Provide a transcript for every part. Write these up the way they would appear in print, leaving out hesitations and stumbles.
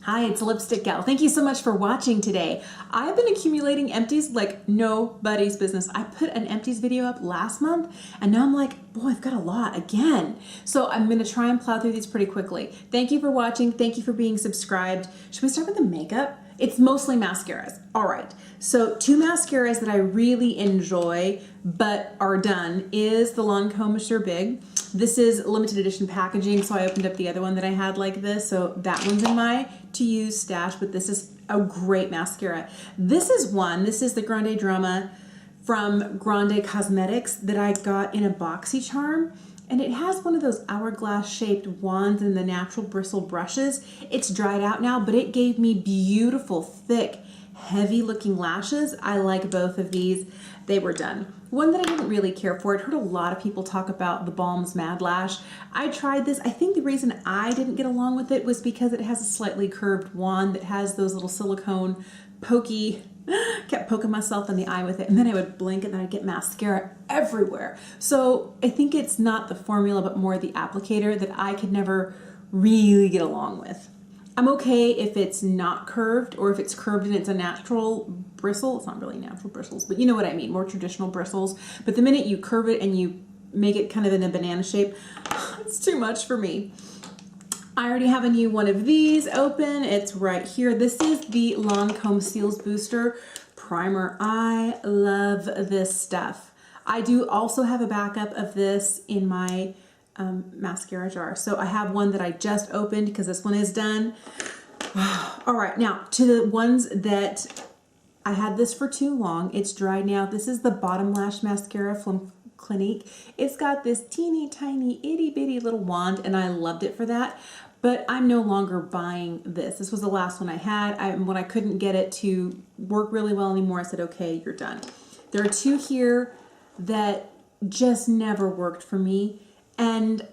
Hi, it's Lipstick Gal. Thank you so much for watching today. I've been accumulating empties like nobody's business. I put an empties video up last month and now I'm like, boy, I've got a lot again. So I'm gonna try and plow through these pretty quickly. Thank you for watching. Thank you for being subscribed. Should we start with the makeup? It's mostly mascaras. All right, so two mascaras that I really enjoy but are done is the Lancome Monsieur Big. This is limited edition packaging, so I opened up the other one that I had like this, so that one's in my to use stash, but this is a great mascara. This is the Grande Drama from Grande Cosmetics that I got in a boxy charm. And it has one of those hourglass shaped wands and the natural bristle brushes. It's dried out now, but it gave me beautiful, thick, heavy looking lashes. I like both of these. They were done. One that I didn't really care for, I'd heard a lot of people talk about the Balms Mad Lash. I tried this. I think the reason I didn't get along with it was because it has a slightly curved wand that has those little silicone pokey, kept poking myself in the eye with it, and then I would blink and then I'd get mascara everywhere. So I think it's not the formula, but more the applicator that I could never really get along with. I'm okay if it's not curved, or if it's curved and it's a natural bristle. It's not really natural bristles, but you know what I mean, more traditional bristles. But the minute you curve it and you make it kind of in a banana shape, it's too much for me. I already have a new one of these open. It's right here. This is the Lancome Seals Booster Primer. I love this stuff. I do also have a backup of this in my mascara jar. So I have one that I just opened because this one is done. All right, now to the ones that I had this for too long. It's dried now. This is the Bottom Lash Mascara from Clinique. It's got this teeny tiny itty bitty little wand and I loved it for that, but I'm no longer buying this. This was the last one I had. When I couldn't get it to work really well anymore, I said, okay, you're done. There are two here that just never worked for me. And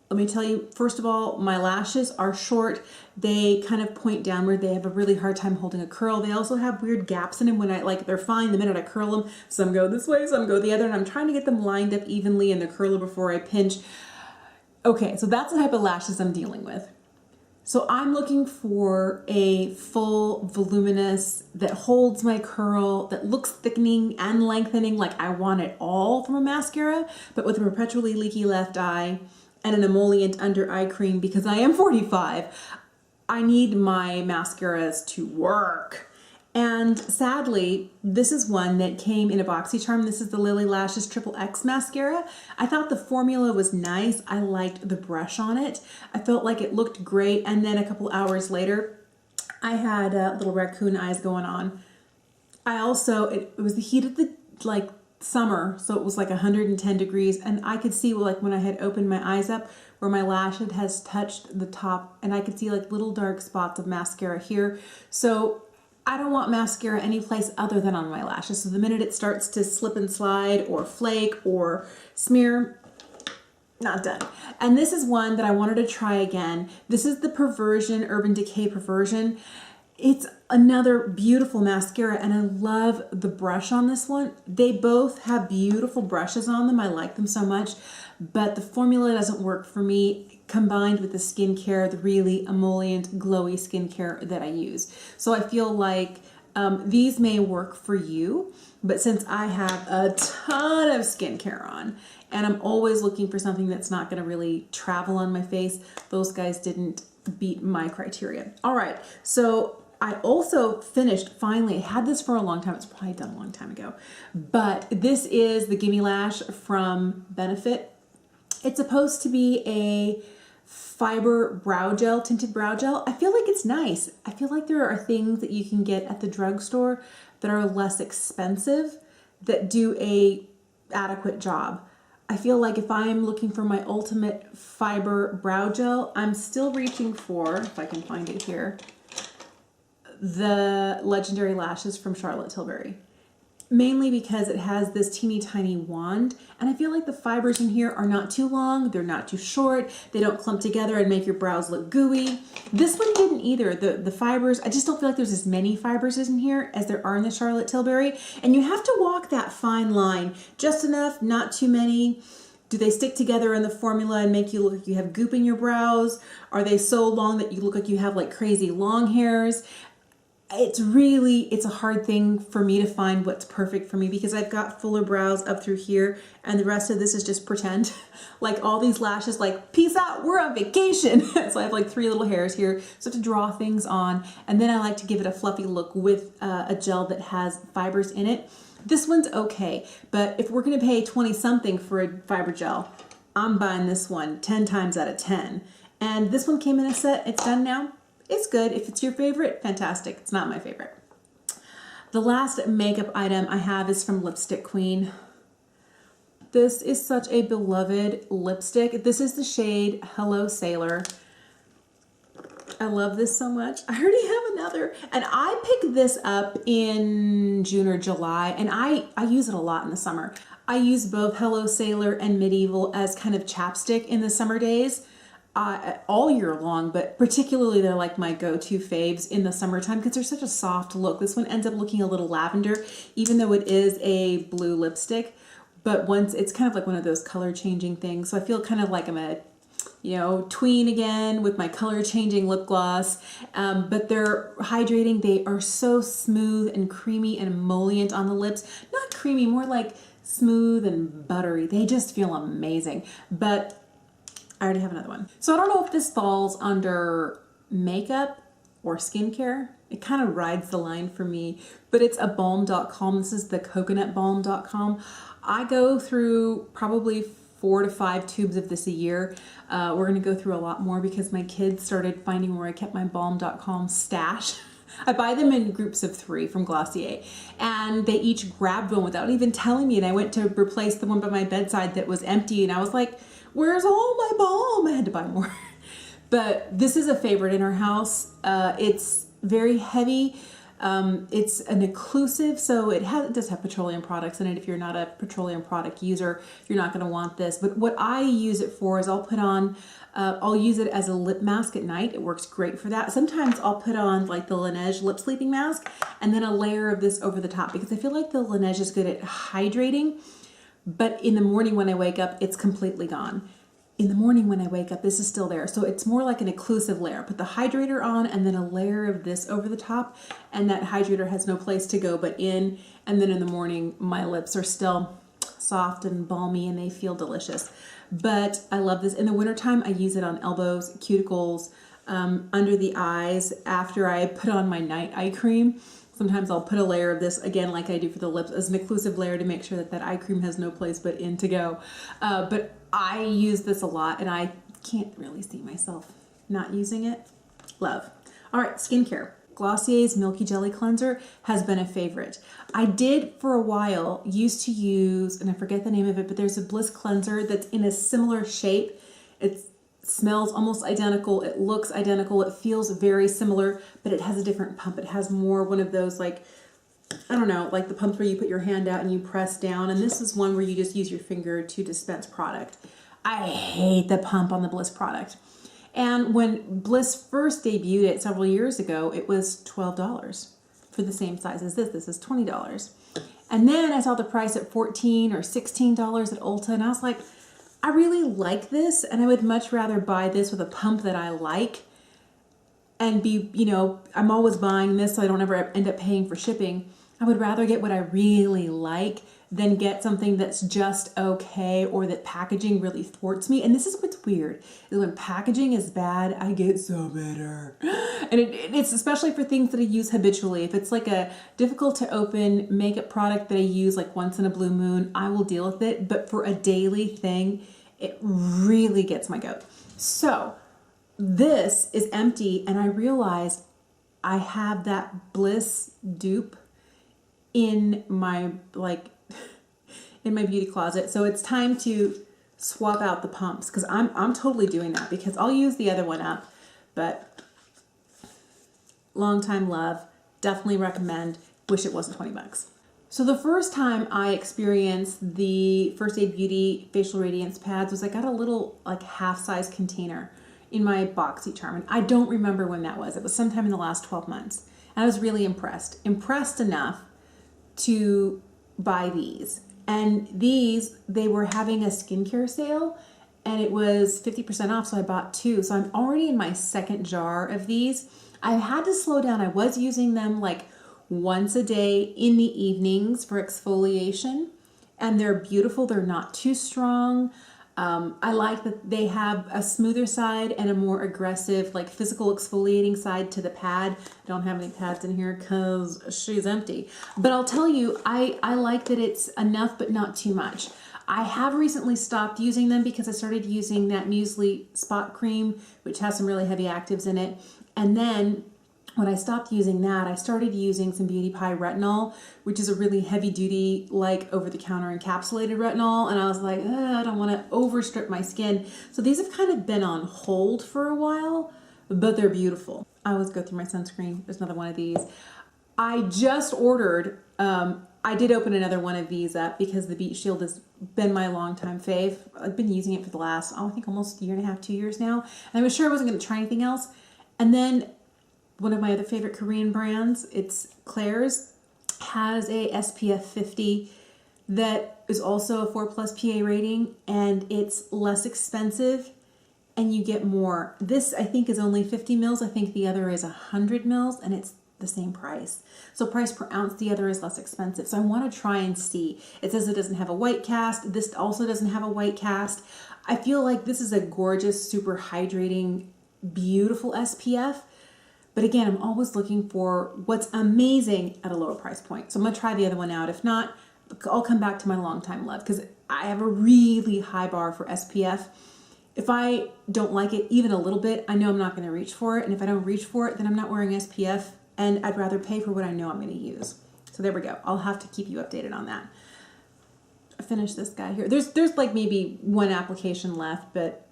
let me tell you, first of all, my lashes are short. They kind of point downward. They have a really hard time holding a curl. They also have weird gaps in them when they're fine the minute I curl them. Some go this way, some go the other, and I'm trying to get them lined up evenly in the curler before I pinch. Okay, so that's the type of lashes I'm dealing with. So I'm looking for a full, voluminous, that holds my curl, that looks thickening and lengthening, like I want it all from a mascara, but with a perpetually leaky left eye and an emollient under eye cream because I am 45. I need my mascaras to work. And sadly, this is one that came in a boxy charm. This is the Lilly Lashes Triple X mascara. I thought the formula was nice. I liked the brush on it. I felt like it looked great. And then a couple hours later, I had little raccoon eyes going on. I also, it was the heat of the summer, so it was like 110 degrees, and I could see when I had opened my eyes up where my lash has touched the top, and I could see like little dark spots of mascara here. So I don't want mascara any place other than on my lashes. So the minute it starts to slip and slide or flake or smear, not done. And this is one that I wanted to try again. This is the Perversion Urban Decay Perversion. It's another beautiful mascara and I love the brush on this one. They both have beautiful brushes on them. I like them so much, but the formula doesn't work for me combined with the skincare, the really emollient, glowy skincare that I use. So I feel like these may work for you, but since I have a ton of skincare on and I'm always looking for something that's not gonna really travel on my face, those guys didn't beat my criteria. All right, so I also finished, finally, I had this for a long time. It's probably done a long time ago, but this is the GimMe Lash from Benefit. It's supposed to be a fiber brow gel, tinted brow gel. I feel like it's nice. I feel like there are things that you can get at the drugstore that are less expensive that do a adequate job. I feel like if I'm looking for my ultimate fiber brow gel, I'm still reaching for, if I can find it here, the Legendary Lashes from Charlotte Tilbury. Mainly because it has this teeny tiny wand, and I feel like the fibers in here are not too long, they're not too short, they don't clump together and make your brows look gooey. This one didn't either. The fibers, I just don't feel like there's as many fibers in here as there are in the Charlotte Tilbury, and you have to walk that fine line, just enough, not too many, Do they stick together in the formula and make you look like you have goop in your brows? Are they so long that you look like you have like crazy long hairs? It's a hard thing for me to find what's perfect for me because I've got fuller brows up through here and the rest of this is just pretend. Like all these lashes, like peace out, we're on vacation. So I have like 3 little hairs here. So I have to draw things on. And then I like to give it a fluffy look with a gel that has fibers in it. This one's okay, but if we're gonna pay 20 something for a fiber gel, I'm buying this one 10 times out of 10. And this one came in a set, it's done now. It's good. If it's your favorite, fantastic. It's not my favorite. The last makeup item I have is from Lipstick Queen. This is such a beloved lipstick. This is the shade Hello Sailor. I love this so much. I already have another. And I picked this up in June or July, and I use it a lot in the summer. I use both Hello Sailor and Medieval as kind of chapstick in the summer days. All year long, but particularly they're like my go-to faves in the summertime because they're such a soft look. This one ends up looking a little lavender, even though it is a blue lipstick. But once it's kind of like one of those color changing things. So I feel kind of like I'm a, tween again with my color changing lip gloss. But they're hydrating. They are so smooth and creamy and emollient on the lips. Not creamy, more like smooth and buttery. They just feel amazing. But I already have another one. So I don't know if this falls under makeup or skincare. It kind of rides the line for me, but it's a balm.com. This is the coconutbalm.com. I go through probably 4 to 5 tubes of this a year. We're gonna go through a lot more because my kids started finding where I kept my balm.com stash. I buy them in groups of 3 from Glossier, and they each grabbed one without even telling me, and I went to replace the one by my bedside that was empty, and I was like, where's all my balm? I had to buy more. But this is a favorite in our house. It's very heavy. It's an occlusive, so it does have petroleum products in it. If you're not a petroleum product user, you're not going to want this. But what I use it for is I'll use it as a lip mask at night. It works great for that. Sometimes I'll put on like the Laneige lip sleeping mask and then a layer of this over the top because I feel like the Laneige is good at hydrating. But in the morning when I wake up, it's completely gone. In the morning when I wake up, this is still there. So it's more like an occlusive layer. Put the hydrator on and then a layer of this over the top, and that hydrator has no place to go but in. And then in the morning, my lips are still soft and balmy and they feel delicious. But I love this. In the wintertime, I use it on elbows, cuticles, under the eyes after I put on my night eye cream. Sometimes I'll put a layer of this, again, like I do for the lips, as an occlusive layer to make sure that that eye cream has no place but in to go. But I use this a lot, and I can't really see myself not using it. Love. All right, skincare. Glossier's Milky Jelly Cleanser has been a favorite. I did, for a while, used to use, and I forget the name of it, but there's a Bliss Cleanser that's in a similar shape. It smells almost identical, it looks identical, it feels very similar, but it has a different pump. It has more one of those, like, I don't know, like the pumps where you put your hand out and you press down, and this is one where you just use your finger to dispense product. I hate the pump on the Bliss product. And when Bliss first debuted it several years ago, it was $12 for the same size as this. This is $20. And then I saw the price at $14 or $16 at Ulta, and I was like, I really like this, and I would much rather buy this with a pump that I like and be, I'm always buying this so I don't ever end up paying for shipping. I would rather get what I really like than get something that's just okay or that packaging really thwarts me. And this is what's weird, is when packaging is bad, I get so bitter. And it's especially for things that I use habitually. If it's like a difficult to open makeup product that I use like once in a blue moon, I will deal with it. But for a daily thing, it really gets my goat. So this is empty, and I realized I have that Bliss dupe in my in my beauty closet. So it's time to swap out the pumps, because I'm totally doing that, because I'll use the other one up, but long time love, definitely recommend. Wish it wasn't 20 bucks. So the first time I experienced the First Aid Beauty Facial Radiance pads was I got a little like half-size container in my BoxyCharm, and I don't remember when that was. It was sometime in the last 12 months. And I was really impressed enough to buy these. And these, they were having a skincare sale and it was 50% off, so I bought 2. So I'm already in my second jar of these. I had to slow down. I was using them like once a day in the evenings for exfoliation, and they're beautiful. They're not too strong. I like that they have a smoother side and a more aggressive, like physical exfoliating side to the pad. I don't have any pads in here because she's empty. But I'll tell you, I like that it's enough but not too much. I have recently stopped using them because I started using that Muesli Spot Cream, which has some really heavy actives in it. And then when I stopped using that, I started using some Beauty Pie Retinol, which is a really heavy duty, like over-the-counter encapsulated retinol. And I was like, I don't want to overstrip my skin. So these have kind of been on hold for a while, but they're beautiful. I always go through my sunscreen. There's another one of these. I just ordered, I did open another one of these up because the Beach Shield has been my longtime fave. I've been using it for the last, I think almost 1.5 years, 2 years now. And I was sure I wasn't going to try anything else. And then one of my other favorite Korean brands, it's Claire's, has a SPF 50 that is also a 4+ PA rating, and it's less expensive and you get more. This I think is only 50 mils. I think the other is 100 mils and it's the same price. So price per ounce, the other is less expensive. So I want to try and see. It says it doesn't have a white cast. This also doesn't have a white cast. I feel like this is a gorgeous, super hydrating, beautiful SPF. But again, I'm always looking for what's amazing at a lower price point. So I'm going to try the other one out. If not, I'll come back to my longtime love because I have a really high bar for SPF. If I don't like it even a little bit, I know I'm not going to reach for it. And if I don't reach for it, then I'm not wearing SPF. And I'd rather pay for what I know I'm going to use. So there we go. I'll have to keep you updated on that. I finished this guy here. There's like maybe one application left, but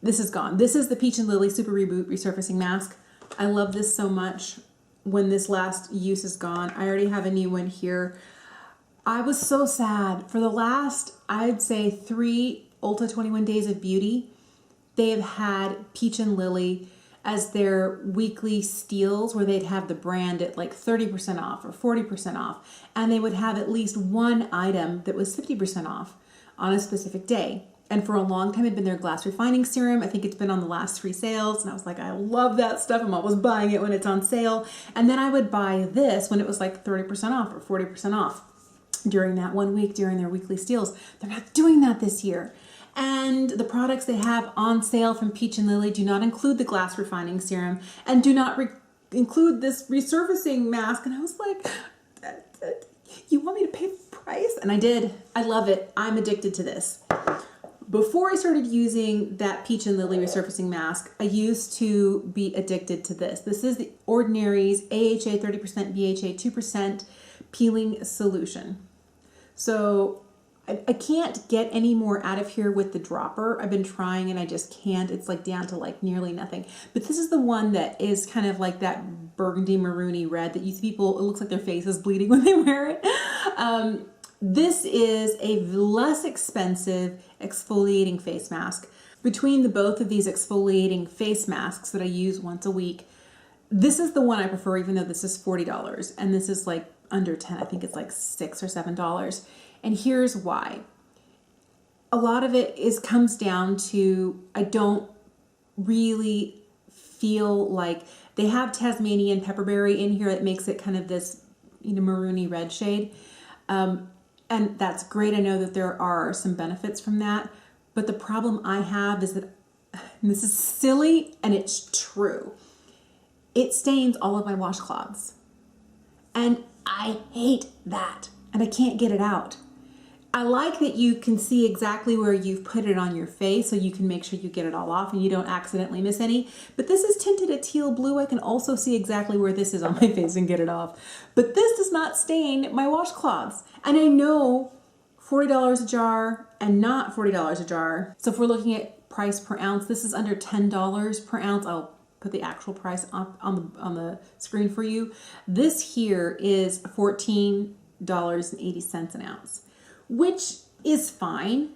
this is gone. This is the Peach and Lily Super Reboot Resurfacing Mask. I love this so much. When this last use is gone, I already have a new one here. I was so sad. For the last, I'd say 3 Ulta 21 Days of Beauty, they have had Peach and Lily as their weekly steals where they'd have the brand at like 30% off or 40% off. And they would have at least one item that was 50% off on a specific day. And for a long time, it had been their glass refining serum. I think it's been on the last 3 sales. And I was like, I love that stuff. I'm always buying it when it's on sale. And then I would buy this when it was like 30% off or 40% off during that 1 week during their weekly steals. They're not doing that this year. And the products they have on sale from Peach and Lily do not include the glass refining serum and do not include this resurfacing mask. And I was like, you want me to pay the price? And I did. I love it. I'm addicted to this. Before I started using that Peach and Lily resurfacing mask, I used to be addicted to this. This is the Ordinaries AHA 30% BHA 2% peeling solution. So I can't get any more out of here with the dropper. I've been trying and I just can't. It's like down to like nearly nothing. But this is the one that is kind of like that burgundy maroony red that you see people, it looks like their face is bleeding when they wear it. This is a less expensive exfoliating face mask. Between the both of these exfoliating face masks that I use once a week, this is the one I prefer, even though this is $40 and this is like under 10. I think it's like $6 or $7. And here's why. A lot of it comes down to, I don't really feel like they have Tasmanian pepperberry in here that makes it kind of this, maroony red shade. And that's great. I know that there are some benefits from that. But the problem I have is that, and this is silly and it's true, it stains all of my washcloths. And I hate that. And I can't get it out. I like that you can see exactly where you've put it on your face so you can make sure you get it all off and you don't accidentally miss any. But this is tinted a teal blue. I can also see exactly where this is on my face and get it off. But this does not stain my washcloths. And I know $40 a jar and not $40 a jar. So if we're looking at price per ounce, this is under $10 per ounce. I'll put the actual price up on the screen for you. This here is $14.80 an ounce, which is fine,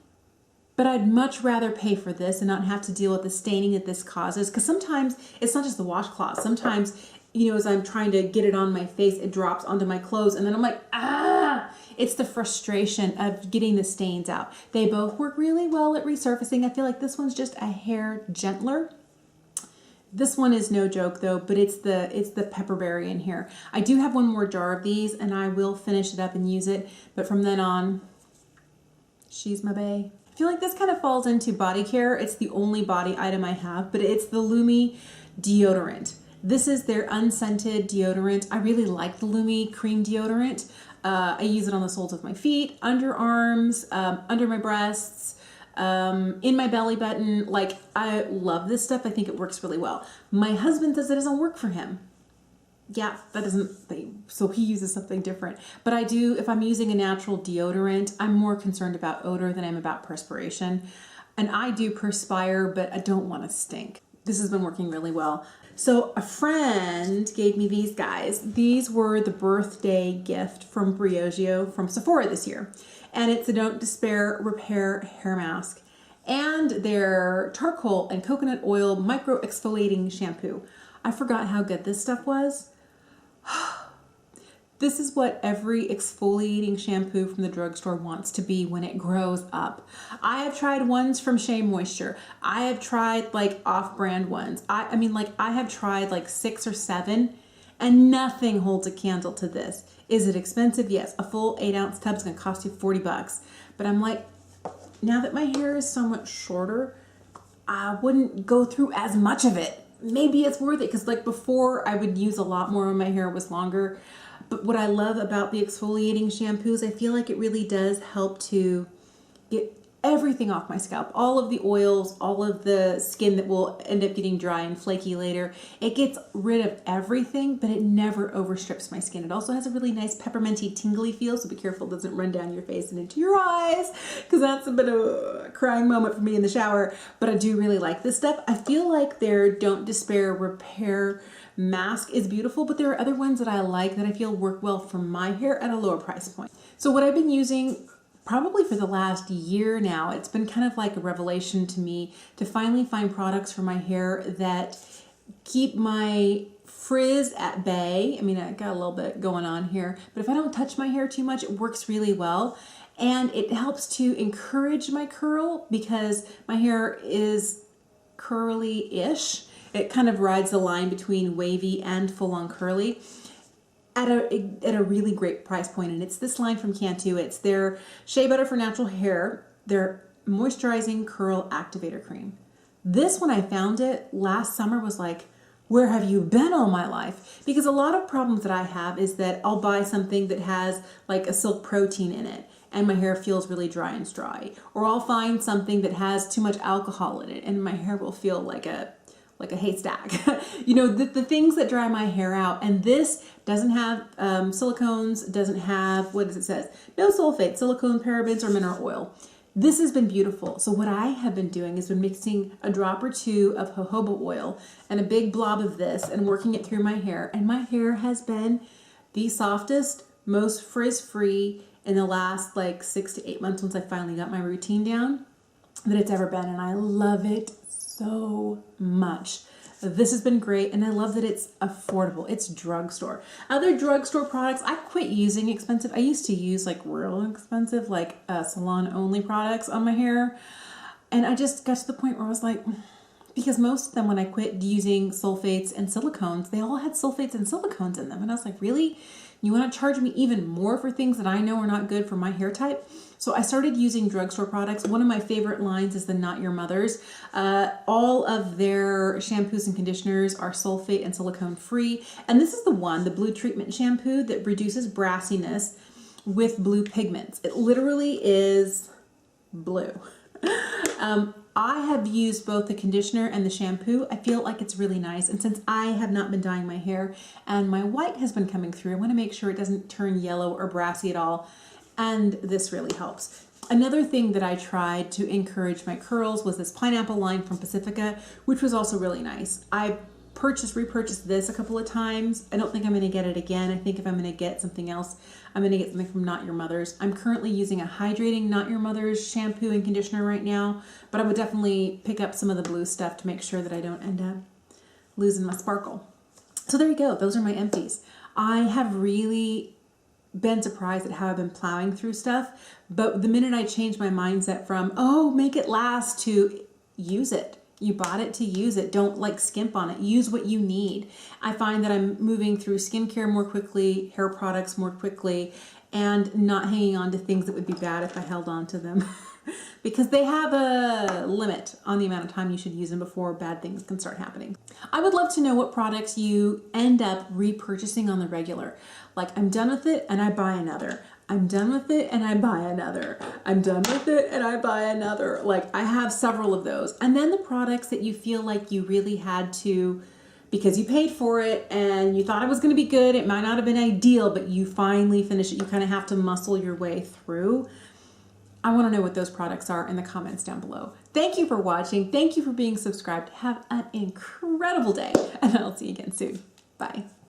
but I'd much rather pay for this and not have to deal with the staining that this causes. Because sometimes it's not just the washcloth. Sometimes, as I'm trying to get it on my face, it drops onto my clothes and then I'm like, It's the frustration of getting the stains out. They both work really well at resurfacing. I feel like this one's just a hair gentler. This one is no joke though, but it's the pepperberry in here. I do have one more jar of these and I will finish it up and use it, but from then on, she's my bae. I feel like this kind of falls into body care. It's the only body item I have, but it's the Lumi Deodorant. This is their unscented deodorant. I really like the Lumi cream deodorant. I use it on the soles of my feet, underarms, under my breasts, in my belly button. Like, I love this stuff. I think it works really well. My husband says it doesn't work for him. Yeah, that doesn't, so he uses something different. But I do, if I'm using a natural deodorant, I'm more concerned about odor than I'm about perspiration. And I do perspire, but I don't want to stink. This has been working really well. So a friend gave me these guys. These were the birthday gift from Briogeo from Sephora this year. And it's a Don't Despair Repair Hair Mask. And their charcoal and coconut oil micro exfoliating shampoo. I forgot how good this stuff was. This is what every exfoliating shampoo from the drugstore wants to be when it grows up. I have tried ones from Shea Moisture. I have tried like off-brand ones. I mean, like, I have tried like 6 or 7 and nothing holds a candle to this. Is it expensive? Yes. A full 8-ounce tub is going to cost you $40. But I'm like, now that my hair is so much shorter, I wouldn't go through as much of it. Maybe it's worth it, because like before I would use a lot more when my hair was longer. But what I love about the exfoliating shampoos, I feel like it really does help to get everything off my scalp. All of the oils, all of the skin that will end up getting dry and flaky later. It gets rid of everything, but it never overstrips my skin. It also has a really nice pepperminty tingly feel, so be careful it doesn't run down your face and into your eyes, because that's a bit of a crying moment for me in the shower. But I do really like this stuff. I feel like their Don't Despair Repair Mask is beautiful, but there are other ones that I like that I feel work well for my hair at a lower price point. So what I've been using probably for the last year now, it's been kind of like a revelation to me to finally find products for my hair that keep my frizz at bay. I mean, I got a little bit going on here, but if I don't touch my hair too much, it works really well. And it helps to encourage my curl because my hair is curly-ish. It kind of rides the line between wavy and full-on curly at a really great price point. And it's this line from Cantu. It's their Shea Butter for Natural Hair, their Moisturizing Curl Activator Cream. This, when I found it last summer, was like, where have you been all my life? Because a lot of problems that I have is that I'll buy something that has like a silk protein in it and my hair feels really dry and strawy. Or I'll find something that has too much alcohol in it and my hair will feel like a haystack. You know, the things that dry my hair out. And this doesn't have silicones, doesn't have, what does it say? No sulfate, silicone, parabens, or mineral oil. This has been beautiful. So what I have been doing is been mixing a drop or 2 of jojoba oil and a big blob of this and working it through my hair. And my hair has been the softest, most frizz-free in the last like 6 to 8 months since I finally got my routine down that it's ever been. And I love it so much. This has been great, and I love that it's affordable. It's drugstore. Other drugstore products, I quit using expensive. I used to use like real expensive, like salon-only products on my hair, and I just got to the point where I was like, because most of them, when I quit using sulfates and silicones, they all had sulfates and silicones in them, and I was like, really? You want to charge me even more for things that I know are not good for my hair type? So I started using drugstore products. One of my favorite lines is the Not Your Mother's. All of their shampoos and conditioners are sulfate and silicone free. And this is the one, the Blue Treatment Shampoo, that reduces brassiness with blue pigments. It literally is blue. I have used both the conditioner and the shampoo. I feel like it's really nice. And since I have not been dyeing my hair and my white has been coming through, I want to make sure it doesn't turn yellow or brassy at all. And this really helps. Another thing that I tried to encourage my curls was this pineapple line from Pacifica, which was also really nice. I repurchased this a couple of times. I don't think I'm going to get it again. I think if I'm going to get something else, I'm going to get something from Not Your Mother's. I'm currently using a hydrating Not Your Mother's shampoo and conditioner right now, but I would definitely pick up some of the blue stuff to make sure that I don't end up losing my sparkle. So there you go. Those are my empties. I have really been surprised at how I've been plowing through stuff. But the minute I changed my mindset from, oh, make it last, to use it. You bought it to use it. Don't like skimp on it. Use what you need. I find that I'm moving through skincare more quickly, hair products more quickly, and not hanging on to things that would be bad if I held on to them. Because they have a limit on the amount of time you should use them before bad things can start happening. I would love to know what products you end up repurchasing on the regular. Like, I'm done with it and I buy another. I'm done with it and I buy another. I'm done with it and I buy another. Like, I have several of those. And then the products that you feel like you really had to, because you paid for it and you thought it was going to be good. It might not have been ideal, but you finally finish it. You kind of have to muscle your way through. I want to know what those products are in the comments down below. Thank you for watching. Thank you for being subscribed. Have an incredible day, and I'll see you again soon. Bye.